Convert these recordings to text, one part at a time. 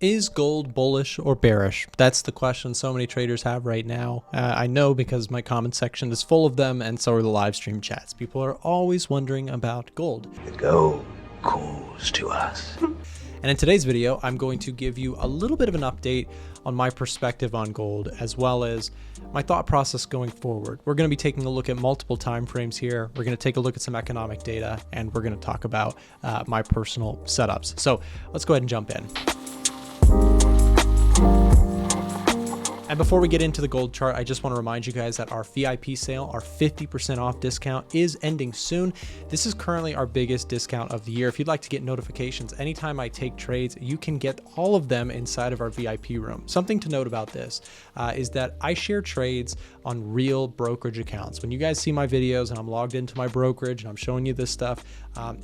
Is gold bullish or bearish? That's the question so many traders have right now. I know because my comment section is full of them, and so are the live stream chats. People are always wondering about gold. The gold calls to us. And in today's video, I'm going to give you a little bit of an update on my perspective on gold, as well as my thought process going forward. We're going to be taking a look at multiple time frames here. We're going to take a look at some economic data, and we're going to talk about my personal setups. So let's go ahead and jump in. And before we get into the gold chart, I just want to remind you guys that our VIP sale, our 50% off discount, is ending soon. This is currently our biggest discount of the year. If you'd like to get notifications anytime I take trades, you can get all of them inside of our VIP room. Something to note about this is that I share trades on real brokerage accounts. When you guys see my videos and I'm logged into my brokerage and I'm showing you this stuff,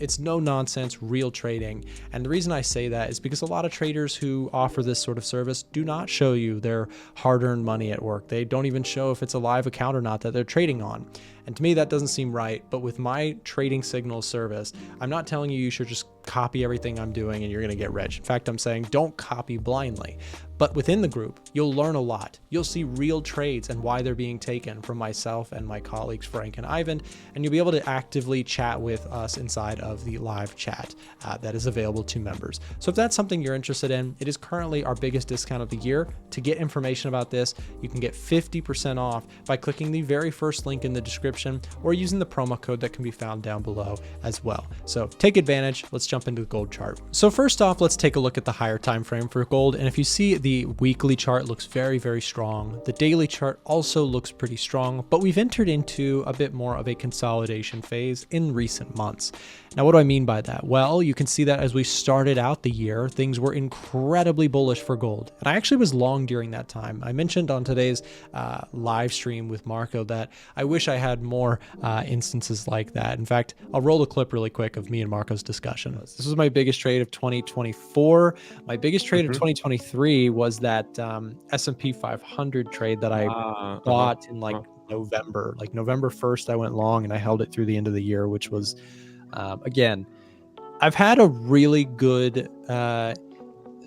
it's no nonsense, real trading. And the reason I say that is because a lot of traders who offer this sort of service do not show you their hard-earned money at work. They don't even show if it's a live account or not that they're trading on. And to me, that doesn't seem right. But with my trading signal service, I'm not telling you should just copy everything I'm doing and you're going to get rich. In fact, I'm saying don't copy blindly. But within the group, you'll learn a lot. You'll see real trades and why they're being taken from myself and my colleagues, Frank and Ivan, and you'll be able to actively chat with us inside of the live chat that is available to members. So if that's something you're interested in, it is currently our biggest discount of the year. To get information about this, you can get 50% off by clicking the very first link in the description or using the promo code that can be found down below as well. So take advantage. Let's jump into the gold chart. So first off, let's take a look at the higher time frame for gold. And if you see, the weekly chart looks very, very strong. The daily chart also looks pretty strong, but we've entered into a bit more of a consolidation phase in recent months. Now, what do I mean by that? Well, you can see that as we started out the year, things were incredibly bullish for gold. And I actually was long during that time. I mentioned on today's live stream with Marco that I wish I had more instances like that. In fact, I'll roll the clip really quick of me and Marco's discussion. This was my biggest trade of 2024. My biggest trade of 2023 was that S&P 500 trade that I bought in November. Like November 1st, I went long and I held it through the end of the year, which was, again, I've had a really good,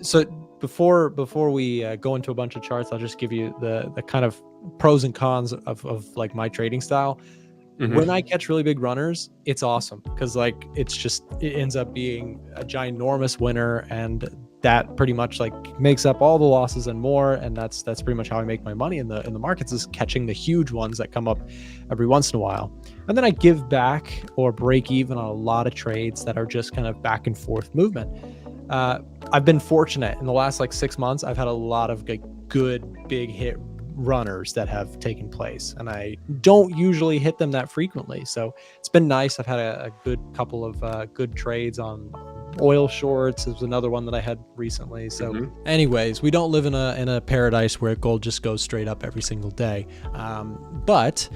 so before we go into a bunch of charts, I'll just give you the kind of pros and cons of like my trading style. When I catch really big runners, it's awesome because like it ends up being a ginormous winner, and that pretty much like makes up all the losses and more. And that's pretty much how I make my money in the markets, is catching the huge ones that come up every once in a while. And then I give back or break even on a lot of trades that are just kind of back and forth movement. I've been fortunate in the last like 6 months. I've had a lot of good big hit runners that have taken place, and I don't usually hit them that frequently. So it's been nice. I've had a good couple of good trades on oil shorts. There's another one that I had recently. So anyways, we don't live in a paradise where gold just goes straight up every single day. But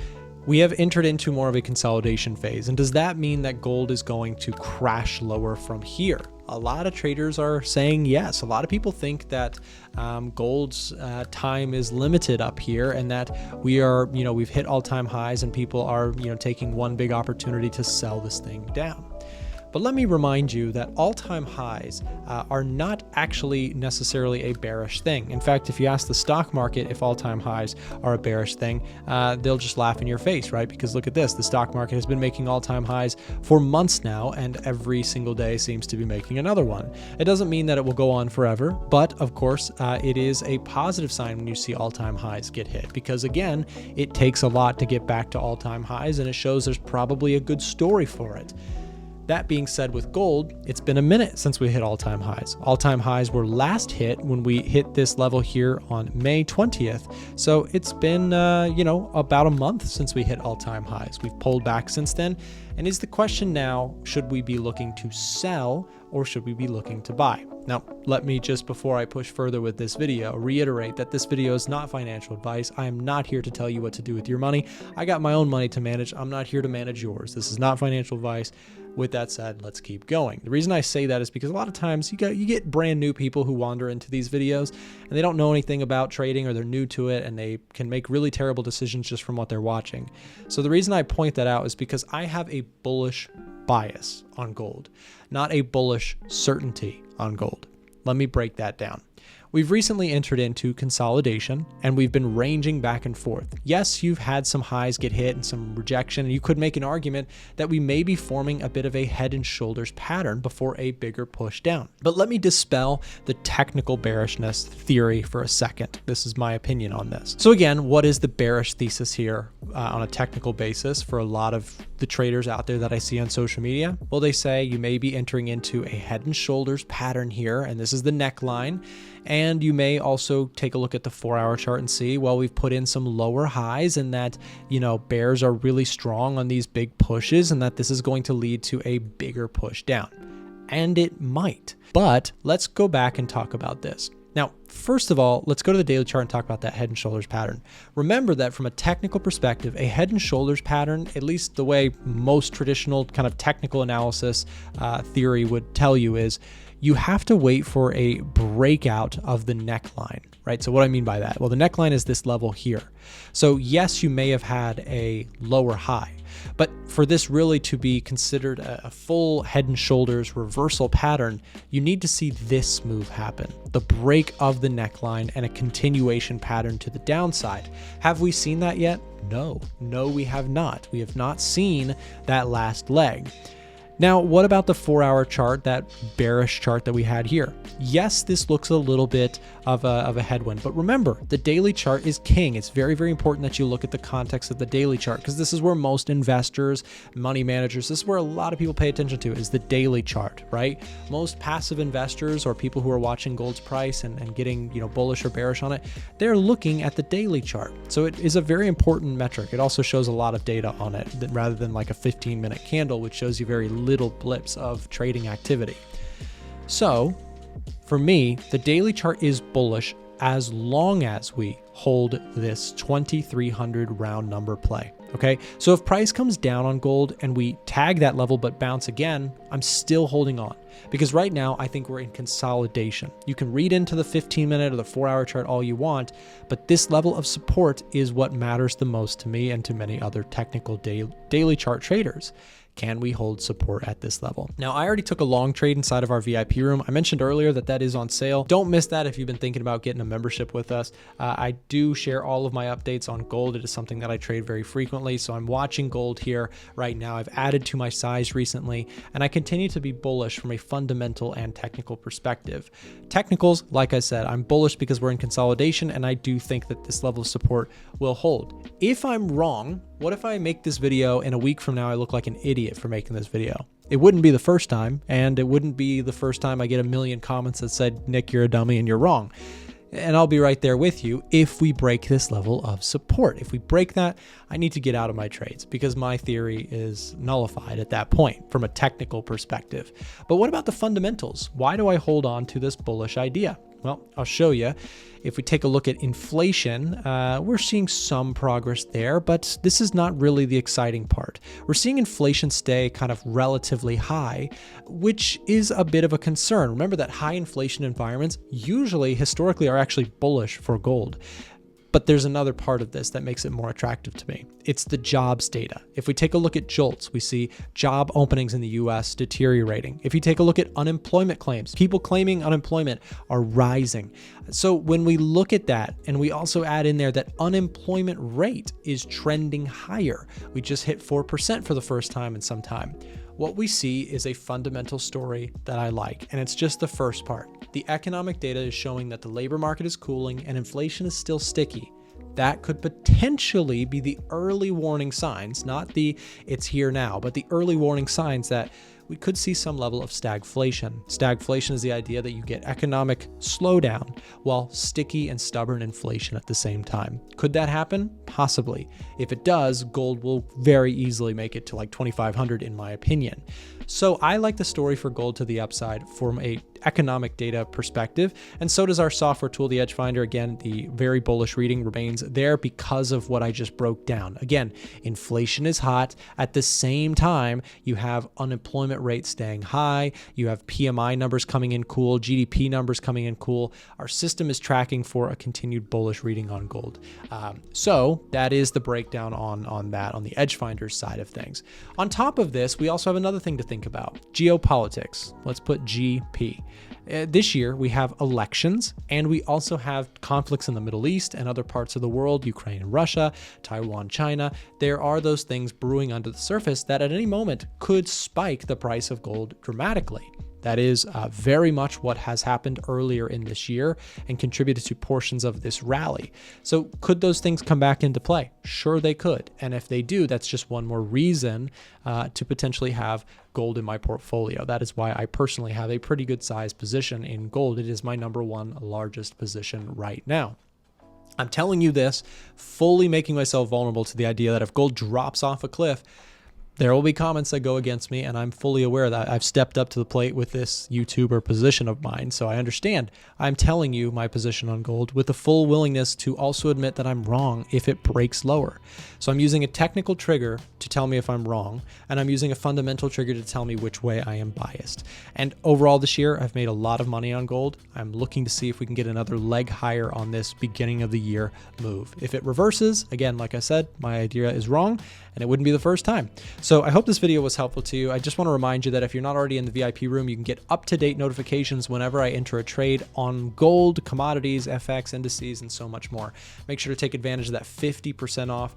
we have entered into more of a consolidation phase. And does that mean that gold is going to crash lower from here? A lot of traders are saying yes. A lot of people think that gold's time is limited up here, and that we are, we've hit all-time highs and people are, taking one big opportunity to sell this thing down. But let me remind you that all-time highs are not actually necessarily a bearish thing. In fact, if you ask the stock market if all-time highs are a bearish thing, they'll just laugh in your face, right? Because look at this, the stock market has been making all-time highs for months now, and every single day seems to be making another one. It doesn't mean that it will go on forever, but of course, it is a positive sign when you see all-time highs get hit, because again, it takes a lot to get back to all-time highs, and it shows there's probably a good story for it. That being said, with gold, it's been a minute since we hit all-time highs. All-time highs were last hit when we hit this level here on May 20th. So it's been, about a month since we hit all-time highs. We've pulled back since then. And is the question now, should we be looking to sell or should we be looking to buy? Now, let me just, before I push further with this video, reiterate that this video is not financial advice. I am not here to tell you what to do with your money. I got my own money to manage. I'm not here to manage yours. This is not financial advice. With that said, let's keep going. The reason I say that is because a lot of times you get brand new people who wander into these videos and they don't know anything about trading, or they're new to it and they can make really terrible decisions just from what they're watching. So the reason I point that out is because I have a bullish bias on gold, not a bullish certainty on gold. Let me break that down. We've recently entered into consolidation and we've been ranging back and forth. Yes, you've had some highs get hit and some rejection, and you could make an argument that we may be forming a bit of a head and shoulders pattern before a bigger push down. But let me dispel the technical bearishness theory for a second. This is my opinion on this. So again, what is the bearish thesis here on a technical basis for a lot of the traders out there that I see on social media? Well, they say you may be entering into a head and shoulders pattern here, and this is the neckline. And you may also take a look at the 4-hour chart and see, well, we've put in some lower highs and that, bears are really strong on these big pushes and that this is going to lead to a bigger push down. And it might. But let's go back and talk about this. Now, first of all, let's go to the daily chart and talk about that head and shoulders pattern. Remember that from a technical perspective, a head and shoulders pattern, at least the way most traditional kind of technical analysis theory would tell you, is you have to wait for a breakout of the neckline, right? So what I mean by that? Well, the neckline is this level here. So yes, you may have had a lower high, but for this really to be considered a full head and shoulders reversal pattern, you need to see this move happen, the break of the neckline and a continuation pattern to the downside. Have we seen that yet? No, we have not. We have not seen that last leg. Now, what about the 4-hour chart, that bearish chart that we had here? Yes, this looks a little bit of a headwind, but remember, the daily chart is king. It's very, very important that you look at the context of the daily chart, because this is where most investors, money managers, this is where a lot of people pay attention to, is the daily chart, right? Most passive investors or people who are watching gold's price and getting, bullish or bearish on it, they're looking at the daily chart. So it is a very important metric. It also shows a lot of data on it rather than like a 15-minute candle, which shows you very little blips of trading activity. So for me, the daily chart is bullish as long as we hold this 2,300 round number play. Okay, so if price comes down on gold and we tag that level but bounce again, I'm still holding on, because right now I think we're in consolidation. You can read into the 15-minute or the 4-hour chart all you want, but this level of support is what matters the most to me and to many other technical daily chart traders. Can we hold support at this level? Now, I already took a long trade inside of our VIP room. I mentioned earlier that is on sale. Don't miss that if you've been thinking about getting a membership with us. I do share all of my updates on gold. It is something that I trade very frequently. So I'm watching gold here right now. I've added to my size recently, and I continue to be bullish from a fundamental and technical perspective. Technicals, like I said, I'm bullish because we're in consolidation, and I do think that this level of support will hold. If I'm wrong, what if I make this video and a week from now I look like an idiot for making this video? It wouldn't be the first time, and it wouldn't be the first time I get a million comments that said, Nick, you're a dummy and you're wrong. And I'll be right there with you if we break this level of support. If we break that, I need to get out of my trades because my theory is nullified at that point from a technical perspective. But what about the fundamentals? Why do I hold on to this bullish idea? Well, I'll show you. If we take a look at inflation, we're seeing some progress there, but this is not really the exciting part. We're seeing inflation stay kind of relatively high, which is a bit of a concern. Remember that high inflation environments usually historically are actually bullish for gold. But there's another part of this that makes it more attractive to me. It's the jobs data. If we take a look at JOLTS, we see job openings in the US deteriorating. If you take a look at unemployment claims, people claiming unemployment are rising. So when we look at that, and we also add in there that unemployment rate is trending higher. We just hit 4% for the first time in some time. What we see is a fundamental story that I like, and it's just the first part. The economic data is showing that the labor market is cooling and inflation is still sticky. That could potentially be the early warning signs, not the it's here now, but the early warning signs that we could see some level of stagflation. Stagflation is the idea that you get economic slowdown while sticky and stubborn inflation at the same time. Could that happen? Possibly. If it does, gold will very easily make it to like 2,500 in my opinion. So I like the story for gold to the upside from a economic data perspective, and so does our software tool, the Edge Finder. Again, the very bullish reading remains there because of what I just broke down. Again, inflation is hot. At the same time, you have unemployment rates staying high. You have PMI numbers coming in cool, GDP numbers coming in cool. Our system is tracking for a continued bullish reading on gold. So that is the breakdown on that, on the Edge Finder side of things. On top of this, we also have another thing to think think about. Geopolitics. Let's put GP. This year, we have elections, and we also have conflicts in the Middle East and other parts of the world, Ukraine and Russia, Taiwan, China. There are those things brewing under the surface that at any moment could spike the price of gold dramatically. That is very much what has happened earlier in this year and contributed to portions of this rally. So could those things come back into play? Sure, they could. And if they do, that's just one more reason to potentially have gold in my portfolio. That is why I personally have a pretty good sized position in gold. It is my number one largest position right now. I'm telling you this, fully making myself vulnerable to the idea that if gold drops off a cliff, there will be comments that go against me, and I'm fully aware that I've stepped up to the plate with this YouTuber position of mine, so I understand. I'm telling you my position on gold with the full willingness to also admit that I'm wrong if it breaks lower. So I'm using a technical trigger to tell me if I'm wrong, and I'm using a fundamental trigger to tell me which way I am biased. And overall this year, I've made a lot of money on gold. I'm looking to see if we can get another leg higher on this beginning of the year move. If it reverses, again, like I said, my idea is wrong, and it wouldn't be the first time. So I hope this video was helpful to you. I just want to remind you that if you're not already in the VIP room, you can get up-to-date notifications whenever I enter a trade on gold, commodities, FX, indices, and so much more. Make sure to take advantage of that 50% off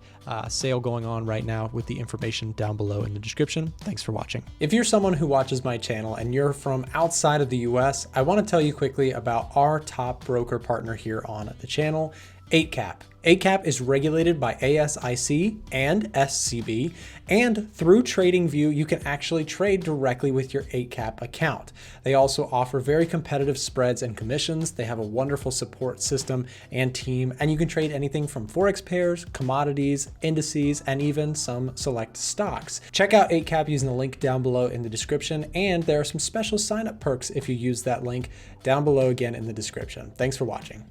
sale going on right now with the information down below in the description. Thanks for watching. If you're someone who watches my channel and you're from outside of the US, I want to tell you quickly about our top broker partner here on the channel, Eightcap. Eightcap is regulated by ASIC and SCB, and through TradingView, you can actually trade directly with your Eightcap account. They also offer very competitive spreads and commissions. They have a wonderful support system and team, and you can trade anything from Forex pairs, commodities, indices, and even some select stocks. Check out Eightcap using the link down below in the description, and there are some special sign-up perks if you use that link down below again in the description. Thanks for watching.